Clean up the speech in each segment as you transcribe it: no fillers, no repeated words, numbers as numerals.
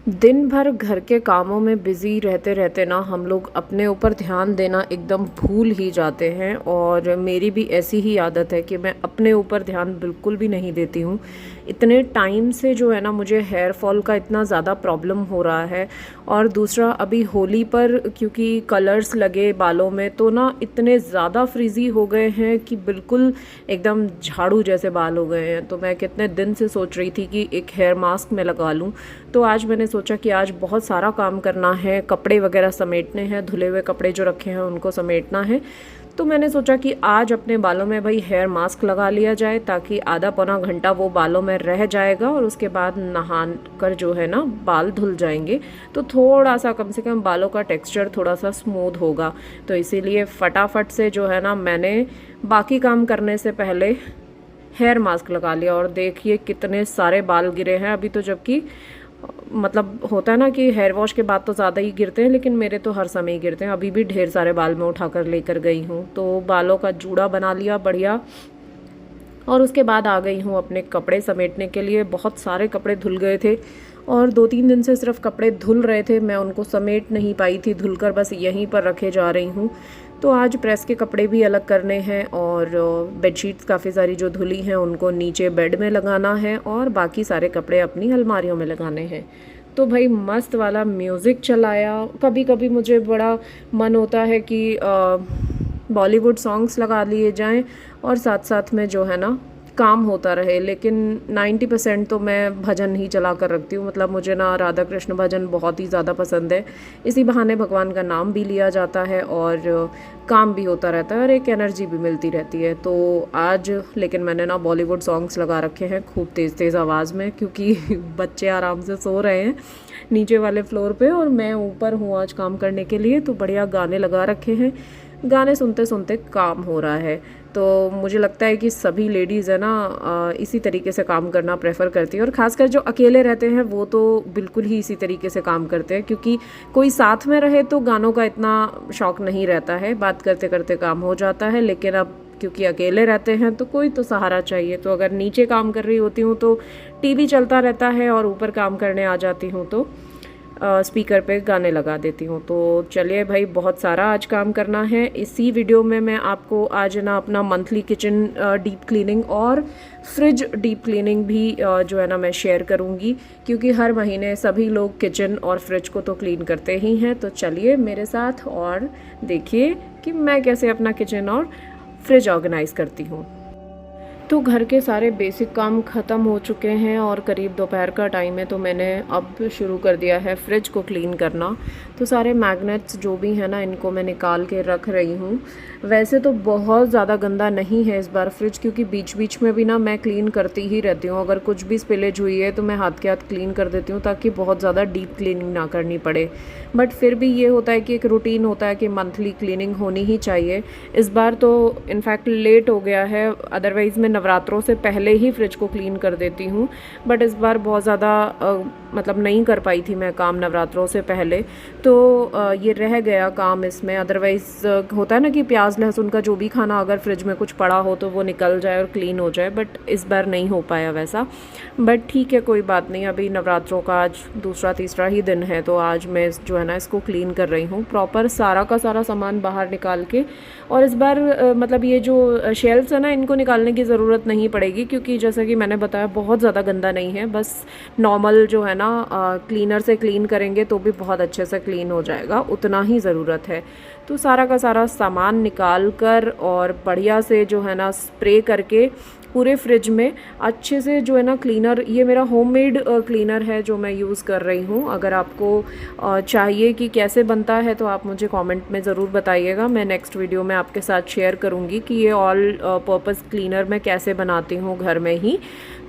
दिन भर घर के कामों में बिज़ी रहते रहते ना हम लोग अपने ऊपर ध्यान देना एकदम भूल ही जाते हैं। और मेरी भी ऐसी ही आदत है कि मैं अपने ऊपर ध्यान बिल्कुल भी नहीं देती हूँ। इतने टाइम से जो है ना मुझे हेयर फॉल का इतना ज़्यादा प्रॉब्लम हो रहा है। और दूसरा अभी होली पर क्योंकि कलर्स लगे बालों में तो ना इतने ज़्यादा फ्रीज़ी हो गए हैं कि बिल्कुल एकदम झाड़ू जैसे बाल हो गए हैं। तो मैं कितने दिन से सोच रही थी कि एक हेयर मास्क मैं लगा लूँ। तो आज मैंने सोचा कि आज बहुत सारा काम करना है, कपड़े वगैरह समेटने हैं, धुले हुए कपड़े जो रखे हैं उनको समेटना है। तो मैंने सोचा कि आज अपने बालों में भाई हेयर मास्क लगा लिया जाए ताकि आधा पौना घंटा वो बालों में रह जाएगा और उसके बाद नहा कर जो है ना बाल धुल जाएंगे। तो थोड़ा सा कम से कम बालों का टेक्सचर थोड़ा सा स्मूथ होगा। तो इसीलिए फटाफट से जो है ना मैंने बाकी काम करने से पहले हेयर मास्क लगा लिया। और देखिए कितने सारे बाल गिरे हैं अभी तो, जबकि मतलब होता है ना कि हेयर वॉश के बाद तो ज़्यादा ही गिरते हैं, लेकिन मेरे तो हर समय ही गिरते हैं। अभी भी ढेर सारे बाल मैं उठाकर लेकर गई हूँ। तो बालों का जूड़ा बना लिया बढ़िया। और उसके बाद आ गई हूँ अपने कपड़े समेटने के लिए। बहुत सारे कपड़े धुल गए थे और 2-3 दिन से सिर्फ कपड़े धुल रहे थे, मैं उनको समेट नहीं पाई थी, धुलकर बस यहीं पर रखे जा रही हूँ। तो आज प्रेस के कपड़े भी अलग करने हैं और बेडशीट्स काफ़ी सारी जो धुली हैं उनको नीचे बेड में लगाना है और बाकी सारे कपड़े अपनी अलमारियों में लगाने हैं। तो भाई मस्त वाला म्यूज़िक चलाया। कभी कभी मुझे बड़ा मन होता है कि बॉलीवुड सॉन्ग्स लगा लिए जाएं और साथ साथ में जो है ना काम होता रहे, लेकिन 90% तो मैं भजन ही चला कर रखती हूँ। मतलब मुझे ना राधा कृष्ण भजन बहुत ही ज़्यादा पसंद है। इसी बहाने भगवान का नाम भी लिया जाता है और काम भी होता रहता है और एक एनर्जी भी मिलती रहती है। तो आज लेकिन मैंने ना बॉलीवुड सॉन्ग्स लगा रखे हैं खूब तेज़ तेज़ आवाज़ में, क्योंकि बच्चे आराम से सो रहे हैं नीचे वाले फ्लोर पे और मैं ऊपर हूँ आज काम करने के लिए। तो बढ़िया गाने लगा रखे हैं, गाने सुनते सुनते काम हो रहा है। तो मुझे लगता है कि सभी लेडीज़ है ना इसी तरीके से काम करना प्रेफर करती हैं। और ख़ासकर जो अकेले रहते हैं वो तो बिल्कुल ही इसी तरीके से काम करते हैं, क्योंकि कोई साथ में रहे तो गानों का इतना शौक नहीं रहता है, बात करते करते काम हो जाता है। लेकिन अब क्योंकि अकेले रहते हैं तो कोई तो सहारा चाहिए। तो अगर नीचे काम कर रही होती हूँ तो टीवी चलता रहता है और ऊपर काम करने आ जाती हूँ तो स्पीकर पे गाने लगा देती हूँ। तो चलिए भाई, बहुत सारा आज काम करना है। इसी वीडियो में मैं आपको आज ना अपना मंथली किचन डीप क्लीनिंग और फ्रिज डीप क्लीनिंग भी जो है ना मैं शेयर करूँगी, क्योंकि हर महीने सभी लोग किचन और फ्रिज को तो क्लीन करते ही हैं। तो चलिए मेरे साथ और देखिए कि मैं कैसे अपना किचन और फ्रिज ऑर्गेनाइज़ करती हूँ। तो घर के सारे बेसिक काम ख़त्म हो चुके हैं और करीब दोपहर का टाइम है। तो मैंने अब शुरू कर दिया है फ्रिज को क्लीन करना। तो सारे मैग्नेट्स जो भी हैं ना इनको मैं निकाल के रख रही हूँ। वैसे तो बहुत ज़्यादा गंदा नहीं है इस बार फ्रिज, क्योंकि बीच बीच में भी ना मैं क्लीन करती ही रहती हूँ। अगर कुछ भी स्पिलेज हुई है तो मैं हाथ के हाथ क्लीन कर देती हूँ ताकि बहुत ज़्यादा डीप क्लीनिंग ना करनी पड़े। बट फिर भी ये होता है कि एक रूटीन होता है कि मंथली क्लीनिंग होनी ही चाहिए। इस बार तो इनफैक्ट लेट हो गया है, अदरवाइज़ मैं नवरात्रों से पहले ही फ्रिज को क्लीन कर देती हूँ। बट इस बार बहुत ज़्यादा मतलब नहीं कर पाई थी मैं काम नवरात्रों से पहले, तो ये रह गया काम इसमें। अदरवाइज़ होता है ना कि प्याज लहसुन का जो भी खाना अगर फ्रिज में कुछ पड़ा हो तो वो निकल जाए और क्लीन हो जाए, बट इस बार नहीं हो पाया वैसा। बट ठीक है, कोई बात नहीं। अभी नवरात्रों का आज दूसरा तीसरा ही दिन है, तो आज मैं जो है ना इसको क्लीन कर रही हूँ प्रॉपर, सारा का सारा सामान बाहर निकाल के। और इस बार मतलब ये जो शेल्फ्स है ना इनको निकालने की ज़रूरत नहीं पड़ेगी, क्योंकि जैसा कि मैंने बताया बहुत ज़्यादा गंदा नहीं है। बस नॉर्मल जो है ना क्लीनर से क्लीन करेंगे तो भी बहुत अच्छे से क्लीन हो जाएगा, उतना ही ज़रूरत है। तो सारा का सारा सामान निकाल कर और बढ़िया से जो है ना स्प्रे करके पूरे फ्रिज में अच्छे से जो है ना क्लीनर, ये मेरा होममेड क्लीनर है जो मैं यूज़ कर रही हूँ। अगर आपको चाहिए कि कैसे बनता है तो आप मुझे कमेंट में ज़रूर बताइएगा। मैं नेक्स्ट वीडियो में आपके साथ शेयर करूँगी कि ये ऑल पर्पस क्लीनर मैं कैसे बनाती हूँ घर में ही।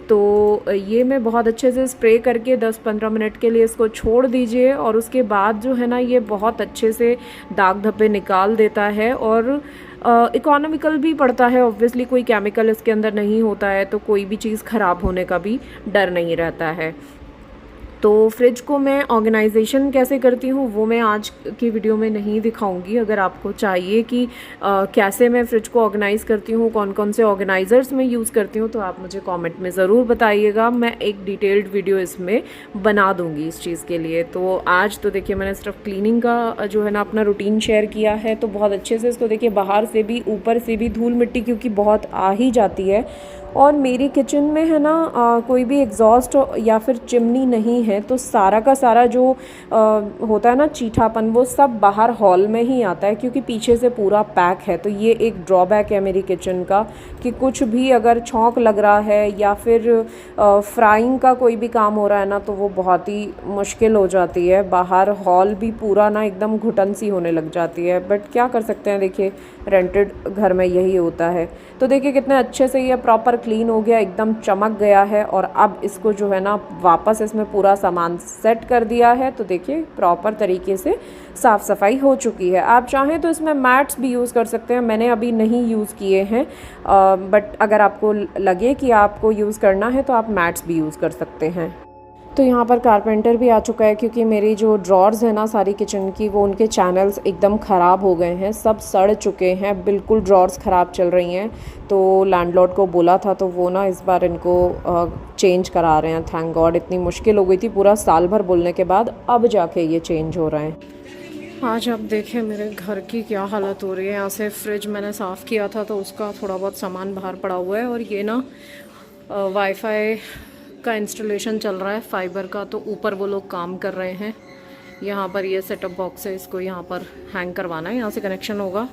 तो ये मैं बहुत अच्छे से स्प्रे करके 10-15 मिनट के लिए इसको छोड़ दीजिए और उसके बाद जो है ना ये बहुत अच्छे से दाग धब्बे निकाल देता है और इकोनॉमिकल भी पड़ता है। ऑब्वियसली कोई केमिकल इसके अंदर नहीं होता है, तो कोई भी चीज़ ख़राब होने का भी डर नहीं रहता है। तो फ्रिज को मैं ऑर्गेनाइजेशन कैसे करती हूँ वो मैं आज की वीडियो में नहीं दिखाऊंगी। अगर आपको चाहिए कि कैसे मैं फ्रिज को ऑर्गेनाइज़ करती हूँ, कौन कौन से ऑर्गेनाइज़र्स मैं यूज़ करती हूँ, तो आप मुझे कमेंट में ज़रूर बताइएगा। मैं एक डिटेल्ड वीडियो इसमें बना दूँगी इस चीज़ के लिए। तो आज तो देखिए मैंने सिर्फ क्लीनिंग का जो है ना अपना रूटीन शेयर किया है, तो बहुत अच्छे से इसको देखिए बाहर से भी ऊपर से भी धूल मिट्टी क्योंकि बहुत आ ही जाती है। और मेरी किचन में है ना कोई भी एग्जॉस्ट या फिर चिमनी नहीं है, तो सारा का सारा जो होता है ना चीठापन वो सब बाहर हॉल में ही आता है क्योंकि पीछे से पूरा पैक है। तो ये एक ड्रॉबैक है मेरी किचन का कि कुछ भी अगर छौंक लग रहा है या फिर फ्राइंग का कोई भी काम हो रहा है ना तो वो बहुत ही मुश्किल हो जाती है। बाहर हॉल भी पूरा ना एकदम घुटन सी होने लग जाती है, बट क्या कर सकते हैं, देखिए रेंटेड घर में यही होता है। तो देखिए कितने अच्छे से ये प्रॉपर क्लीन हो गया, एकदम चमक गया है। और अब इसको जो है ना वापस इसमें पूरा सामान सेट कर दिया है, तो देखिए प्रॉपर तरीके से साफ़ सफाई हो चुकी है। आप चाहें तो इसमें मैट्स भी यूज़ कर सकते हैं, मैंने अभी नहीं यूज़ किए हैं, बट अगर आपको लगे कि आपको यूज़ करना है तो आप मैट्स भी यूज़ कर सकते हैं। तो यहाँ पर कारपेंटर भी आ चुका है क्योंकि मेरी जो ड्रॉर्स है ना सारी किचन की, वो उनके चैनल्स एकदम ख़राब हो गए हैं, सब सड़ चुके हैं, बिल्कुल ड्रॉर्स ख़राब चल रही हैं। तो लैंडलॉर्ड को बोला था तो वो ना इस बार इनको चेंज करा रहे हैं। थैंक गॉड, इतनी मुश्किल हो गई थी पूरा साल भर बोलने के बाद, अब जाके ये चेंज हो रहे हैं। आज आप देखें मेरे घर की क्या हालत हो रही है। यहाँ से फ्रिज मैंने साफ़ किया था तो उसका थोड़ा बहुत सामान बाहर पड़ा हुआ है। और ये ना वाईफाई का इंस्टॉलेशन चल रहा है फाइबर का, तो ऊपर वो लोग काम कर रहे हैं। यहाँ पर ये सेटअप बॉक्स है, इसको यहाँ पर हैंग करवाना है, यहाँ से कनेक्शन होगा।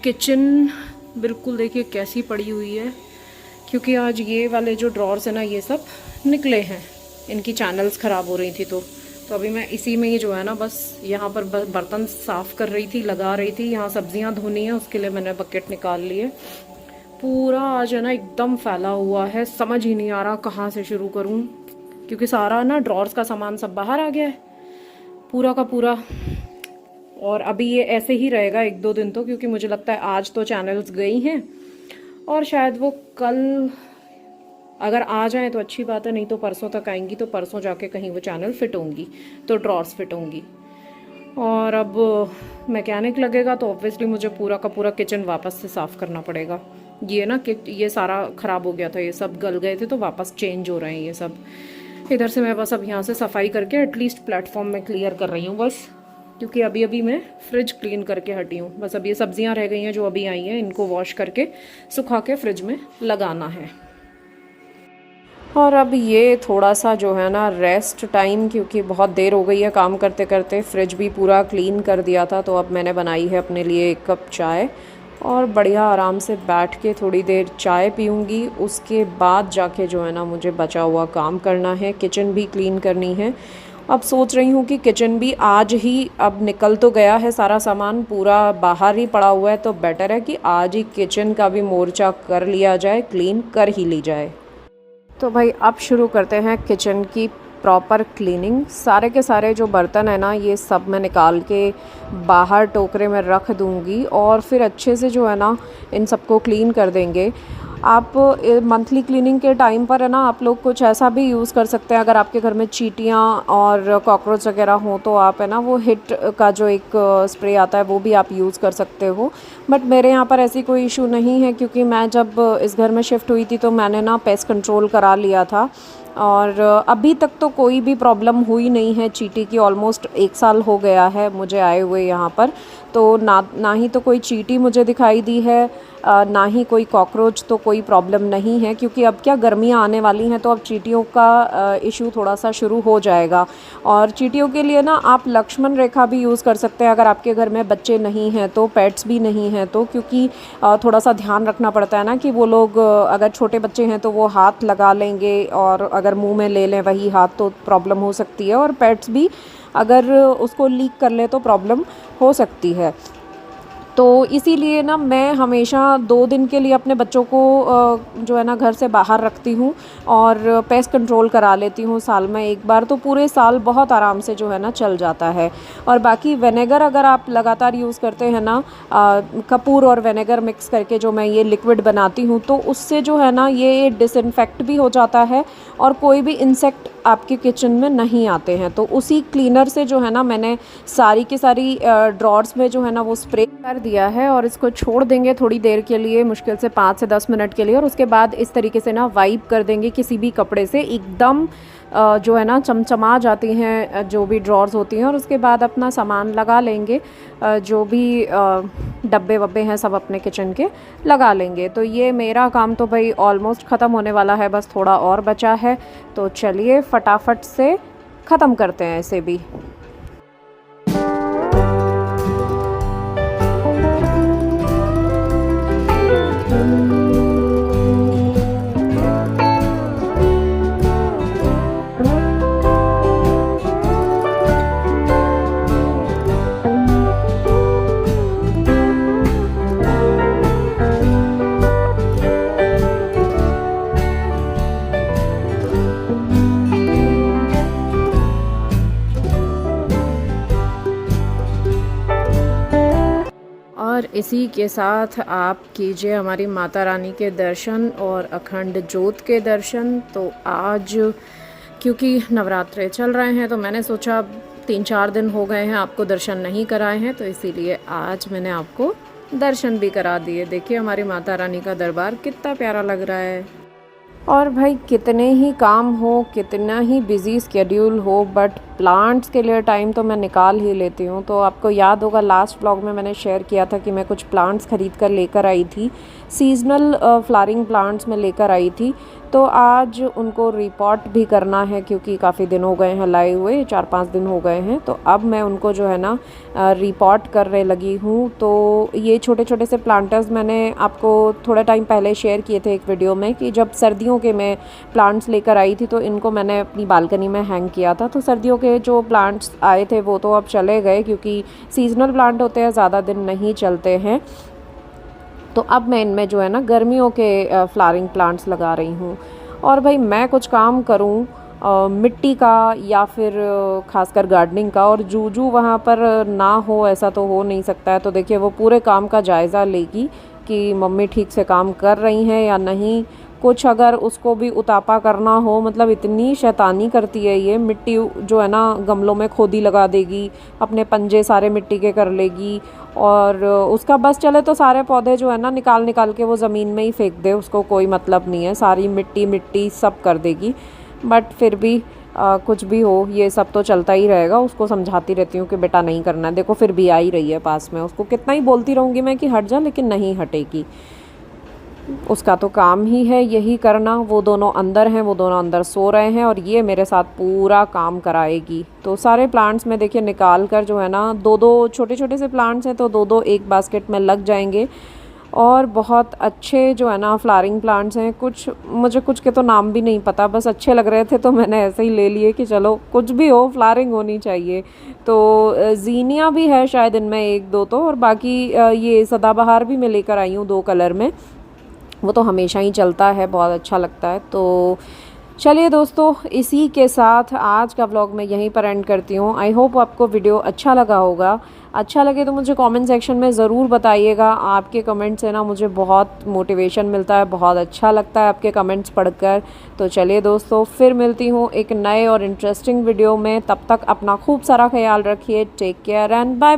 किचन बिल्कुल देखिए कैसी पड़ी हुई है क्योंकि आज ये वाले जो ड्रॉर्स है ना ये सब निकले हैं, इनकी चैनल्स ख़राब हो रही थी। तो अभी मैं इसी में ही जो है ना बस यहाँ पर बर्तन साफ़ कर रही थी, लगा रही थी। यहाँ सब्जियाँ धोनी है, उसके लिए मैंने बकेट निकाल लिए। पूरा आज है ना एकदम फैला हुआ है, समझ ही नहीं आ रहा कहाँ से शुरू करूँ क्योंकि सारा ना ड्रॉर्स का सामान सब बाहर आ गया है पूरा का पूरा। और अभी ये ऐसे ही रहेगा 1-2 दिन तो, क्योंकि मुझे लगता है आज तो चैनल्स गई हैं और शायद वो कल अगर आ जाए तो अच्छी बात है, नहीं तो परसों तक आएंगी, तो परसों जाके कहीं वो चैनल फिट होंगी तो ड्रॉर्स फिट होंगी। और अब मैकेनिक लगेगा तो ऑब्वियसली मुझे पूरा का पूरा किचन वापस से साफ़ करना पड़ेगा। ये ना कि ये सारा ख़राब हो गया था, ये सब गल गए थे तो वापस चेंज हो रहे हैं ये सब। इधर से मैं बस अब यहाँ से सफाई करके एटलीस्ट प्लेटफॉर्म में क्लियर कर रही हूँ बस, क्योंकि अभी अभी मैं फ्रिज क्लीन करके हटी हूँ। बस अब ये सब्जियाँ रह गई हैं जो अभी आई हैं, इनको वॉश करके सुखा के फ्रिज में लगाना है। और अब ये थोड़ा सा जो है ना रेस्ट टाइम, क्योंकि बहुत देर हो गई है काम करते करते। फ्रिज भी पूरा क्लीन कर दिया था, तो अब मैंने बनाई है अपने लिए 1 कप चाय और बढ़िया आराम से बैठ के थोड़ी देर चाय पीऊँगी। उसके बाद जाके जो है ना मुझे बचा हुआ काम करना है, किचन भी क्लीन करनी है। अब सोच रही हूँ कि किचन भी आज ही, अब निकल तो गया है सारा सामान, पूरा बाहर ही पड़ा हुआ है, तो बेटर है कि आज ही किचन का भी मोर्चा कर लिया जाए, क्लीन कर ही ली जाए। तो भाई अब शुरू करते हैं किचन की प्रॉपर क्लीनिंग। सारे के सारे जो बर्तन है ना ये सब मैं निकाल के बाहर टोकरे में रख दूँगी और फिर अच्छे से जो है ना इन सबको क्लीन कर देंगे। आप मंथली क्लीनिंग के टाइम पर है ना आप लोग कुछ ऐसा भी यूज़ कर सकते हैं, अगर आपके घर में चींटियाँ और कॉकरोच वगैरह हों तो आप है ना वो हिट का जो एक स्प्रे आता है वो भी आप यूज़ कर सकते हो। बट मेरे यहाँ पर ऐसी कोई इशू नहीं है क्योंकि मैं जब इस घर में शिफ्ट हुई थी तो मैंने ना पेस्ट कंट्रोल करा लिया था और अभी तक तो कोई भी प्रॉब्लम हुई नहीं है चींटी की। ऑलमोस्ट 1 साल हो गया है मुझे आए हुए यहाँ पर, तो ना ही तो कोई चींटी मुझे दिखाई दी है, ना ही कोई कॉकरोच, तो कोई प्रॉब्लम नहीं है। क्योंकि अब क्या गर्मियाँ आने वाली हैं तो अब चींटियों का इशू थोड़ा सा शुरू हो जाएगा। और चींटियों के लिए ना आप लक्ष्मण रेखा भी यूज़ कर सकते हैं अगर आपके घर में बच्चे नहीं हैं तो, पेट्स भी नहीं हैं तो, क्योंकि थोड़ा सा ध्यान रखना पड़ता है ना कि वो लोग अगर छोटे बच्चे हैं तो वो हाथ लगा लेंगे और अगर मुँह में ले लें वही हाथ तो प्रॉब्लम हो सकती है, और पेट्स भी अगर उसको लीक कर ले तो प्रॉब्लम हो सकती है। तो इसीलिए ना मैं हमेशा 2 दिन के लिए अपने बच्चों को जो है ना घर से बाहर रखती हूँ और पेस्ट कंट्रोल करा लेती हूँ साल में एक बार, तो पूरे साल बहुत आराम से जो है ना चल जाता है। और बाकी विनेगर अगर आप लगातार यूज़ करते हैं ना, कपूर और विनेगर मिक्स करके जो मैं ये लिक्विड बनाती हूँ, तो उससे जो है ना ये डिसइंफेक्ट भी हो जाता है और कोई भी इंसेक्ट आपके किचन में नहीं आते हैं। तो उसी क्लीनर से जो है ना मैंने सारी की सारी ड्रॉर्स में जो है ना वो स्प्रे कर दिया है और इसको छोड़ देंगे थोड़ी देर के लिए, मुश्किल से 5 से 10 मिनट के लिए, और उसके बाद इस तरीके से ना वाइप कर देंगे किसी भी कपड़े से, एकदम जो है ना चमचमा जाती हैं जो भी ड्रॉर्स होती हैं। और उसके बाद अपना सामान लगा लेंगे, जो भी डब्बे वब्बे हैं सब अपने किचन के लगा लेंगे। तो ये मेरा काम तो भाई ऑलमोस्ट ख़त्म होने वाला है, बस थोड़ा और बचा है। तो चलिए फटाफट से ख़त्म करते हैं इसे भी। और इसी के साथ आप कीजिए हमारी माता रानी के दर्शन और अखंड ज्योत के दर्शन। तो आज क्योंकि नवरात्रे चल रहे हैं तो मैंने सोचा 3-4 दिन हो गए हैं आपको दर्शन नहीं कराए हैं, तो इसीलिए आज मैंने आपको दर्शन भी करा दिए। देखिए हमारी माता रानी का दरबार कितना प्यारा लग रहा है। और भाई कितने ही काम हो, कितना ही बिज़ी स्केड्यूल हो, बट प्लांट्स के लिए टाइम तो मैं निकाल ही लेती हूँ। तो आपको याद होगा लास्ट व्लॉग में मैंने शेयर किया था कि मैं कुछ प्लांट्स ख़रीद कर लेकर आई थी, सीजनल फ्लावरिंग प्लांट्स में लेकर आई थी। तो आज उनको रिपोर्ट भी करना है क्योंकि काफ़ी दिन हो गए हैं लाए हुए, 4-5 दिन हो गए हैं। तो अब मैं उनको जो है ना रिपोर्ट करने लगी हूँ। तो ये छोटे छोटे से प्लांटर्स मैंने आपको थोड़ा टाइम पहले शेयर किए थे एक वीडियो में कि जब सर्दियों के मैं प्लांट्स लेकर आई थी तो इनको मैंने अपनी बालकनी में हैंग किया था। तो सर्दियों के जो प्लांट्स आए थे वो तो अब चले गए क्योंकि सीजनल प्लांट होते हैं, ज़्यादा दिन नहीं चलते हैं। तो अब मैं इनमें जो है ना गर्मियों के फ्लावरिंग प्लांट्स लगा रही हूँ। और भाई मैं कुछ काम करूँ मिट्टी का या फिर खासकर गार्डनिंग का, और जूजू वहाँ पर ना हो ऐसा तो हो नहीं सकता है। तो देखिए वो पूरे काम का जायज़ा लेगी कि मम्मी ठीक से काम कर रही हैं या नहीं। कुछ अगर उसको भी उतापा करना हो, मतलब इतनी शैतानी करती है ये, मिट्टी जो है ना गमलों में खोदी लगा देगी, अपने पंजे सारे मिट्टी के कर लेगी, और उसका बस चले तो सारे पौधे जो है ना निकाल निकाल के वो ज़मीन में ही फेंक दे, उसको कोई मतलब नहीं है, सारी मिट्टी मिट्टी सब कर देगी। बट फिर भी कुछ भी हो ये सब तो चलता ही रहेगा। उसको समझाती रहती हूँ कि बेटा नहीं करना है, देखो फिर भी आ ही रही है पास में, उसको कितना ही बोलती रहूँगी मैं कि हट जा, लेकिन नहीं हटेगी। उसका तो काम ही है यही करना। वो दोनों अंदर हैं, वो दोनों अंदर सो रहे हैं और ये मेरे साथ पूरा काम कराएगी। तो सारे प्लांट्स में देखिए निकाल कर जो है ना, 2-2 छोटे छोटे से प्लांट्स हैं तो 2-2 एक बास्केट में लग जाएंगे। और बहुत अच्छे जो है ना फ्लावरिंग प्लांट्स हैं। मुझे कुछ के तो नाम भी नहीं पता, बस अच्छे लग रहे थे तो मैंने ऐसे ही ले लिए कि चलो कुछ भी हो फ्लावरिंग होनी चाहिए। तो जीनिया भी है शायद इनमें 1-2 तो, और बाकी ये सदाबहार भी मैं लेकर आई हूँ 2 कलर में, वो तो हमेशा ही चलता है, बहुत अच्छा लगता है। तो चलिए दोस्तों, इसी के साथ आज का व्लॉग मैं यहीं पर एंड करती हूँ। आई होप आपको वीडियो अच्छा लगा होगा। अच्छा लगे तो मुझे कमेंट सेक्शन में ज़रूर बताइएगा। आपके कमेंट से ना मुझे बहुत मोटिवेशन मिलता है, बहुत अच्छा लगता है आपके कमेंट्स पढ़कर। तो चलिए दोस्तों, फिर मिलती हूँ एक नए और इंटरेस्टिंग वीडियो में। तब तक अपना खूब सारा ख्याल रखिए। Take care and bye.